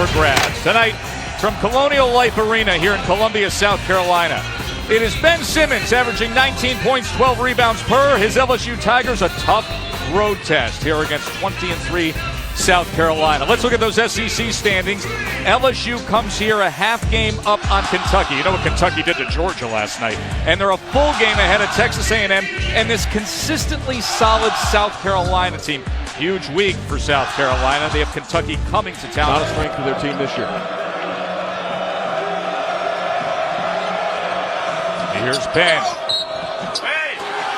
for grabs. Tonight, from Colonial Life Arena here in Columbia, South Carolina, it is Ben Simmons averaging 19 points, 12 rebounds per. His LSU Tigers a tough road test here against 20-3 South Carolina. Let's look at those SEC standings. LSU comes here a half game up on Kentucky. You know what Kentucky did to Georgia last night. And they're a full game ahead of Texas A&M and this consistently solid South Carolina team. Huge week for South Carolina. They have Kentucky coming to town. Not a strength of their team this year. Here's Ben.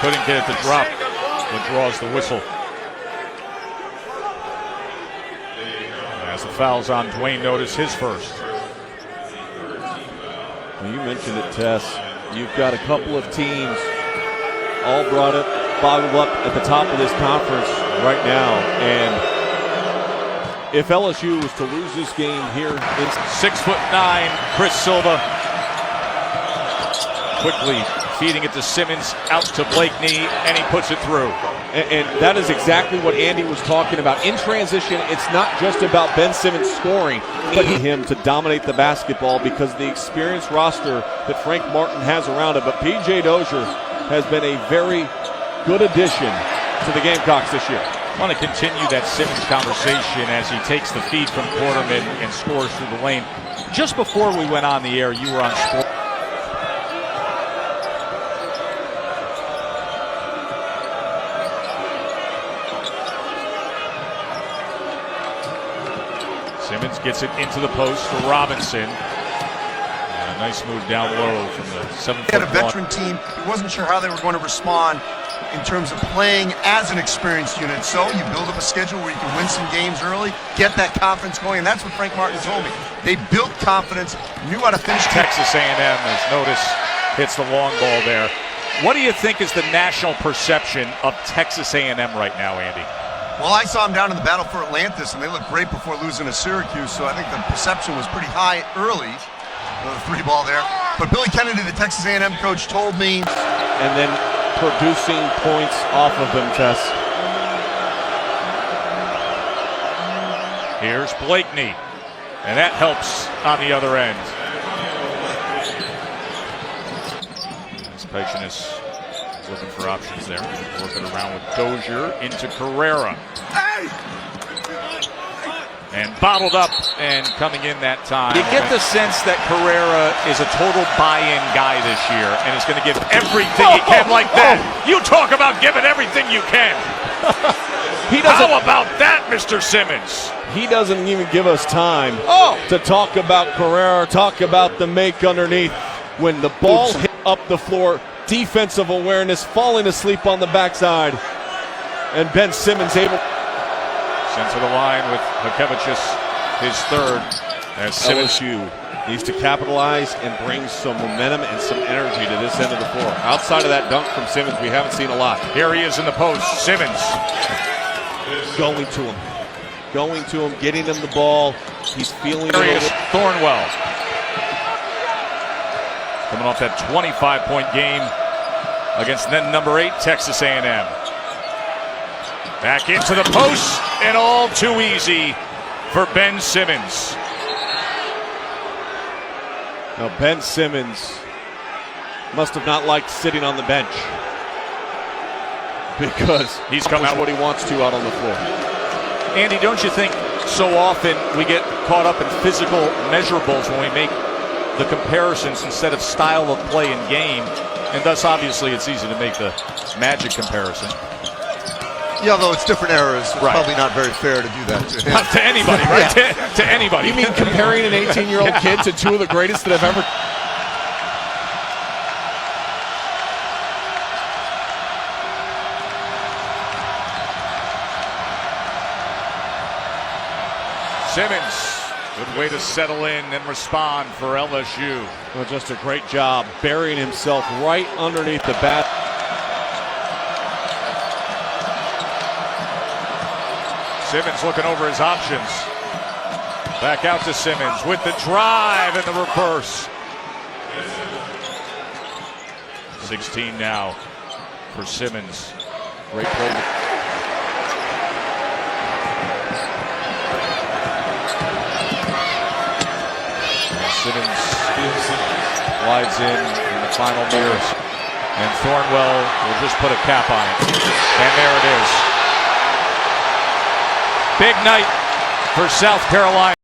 Couldn't get it to drop. But draws the whistle. As the foul's on Dwayne, notice his first. Well, you mentioned it, Tess. You've got a couple of teams all bottled up at the top of this conference right now. And if LSU was to lose this game here, it's 6'9", Chris Silva. Quickly feeding it to Simmons, out to Blakely, and he puts it through. And that is exactly what Andy was talking about. In transition, it's not just about Ben Simmons scoring, but him to dominate the basketball because of the experienced roster that Frank Martin has around it. But P.J. Dozier has been a very good addition to the Gamecocks this year. I want to continue that Simmons conversation as he takes the feed from Quarterman and scores through the lane. Just before we went on the air, you were on Sport. Simmons gets it into the post for Robinson. And a nice move down low from the 7-foot. He had a veteran team. He wasn't sure how they were going to respond in terms of playing as an experienced unit. So you build up a schedule where you can win some games early, get that confidence going, and that's what Frank Martin told me. They built confidence, knew how to finish. Texas A&M, as notice, hits the long ball there. What do you think is the national perception of Texas A&M right now, Andy? Well, I saw them down in the battle for Atlantis, and they looked great before losing to Syracuse, so I think the perception was pretty high early, the three ball there. But Billy Kennedy, the Texas A&M coach, told me. And then producing points off of them, Tess. Here's Blakely, and that helps on the other end. Kaichanus looking for options there. Working around with Dozier into Carrera. And bottled up and coming in that time. You get the sense that Carrera is a total buy-in guy this year and is going to give everything he can like that. You talk about giving everything you can. How about that, Mr. Simmons? He doesn't even give us time to talk about Carrera, talk about the make underneath. When the ball hit up the floor, defensive awareness, falling asleep on the backside, and Ben Simmons able. Sent to the line with Hakevicius, his third. As LSU needs to capitalize and bring some momentum and some energy to this end of the floor. Outside of that dunk from Simmons, we haven't seen a lot. Here he is in the post. Simmons. Going to him, getting him the ball. He's feeling it. Thornwell. Coming off that 25-point game against then number 8, Texas A&M. Back into the post, and all too easy for Ben Simmons. Now Ben Simmons must have not liked sitting on the bench because he's come out what he wants to out on the floor. Andy, don't you think so often we get caught up in physical measurables when we make the comparisons instead of style of play in game, and thus obviously it's easy to make the Magic comparison. Yeah, although it's different eras, it's probably not very fair to do that to him. Not to anybody, right? to anybody. You mean comparing an 18-year-old kid to two of the greatest that have ever... Simmons. Good way to settle in and respond for LSU. Well, just a great job burying himself right underneath the bat. Simmons looking over his options. Back out to Simmons with the drive and the reverse. 16 now for Simmons. Great play. Simmons slides in the final years. And Thornwell will just put a cap on it. And there it is. Big night for South Carolina.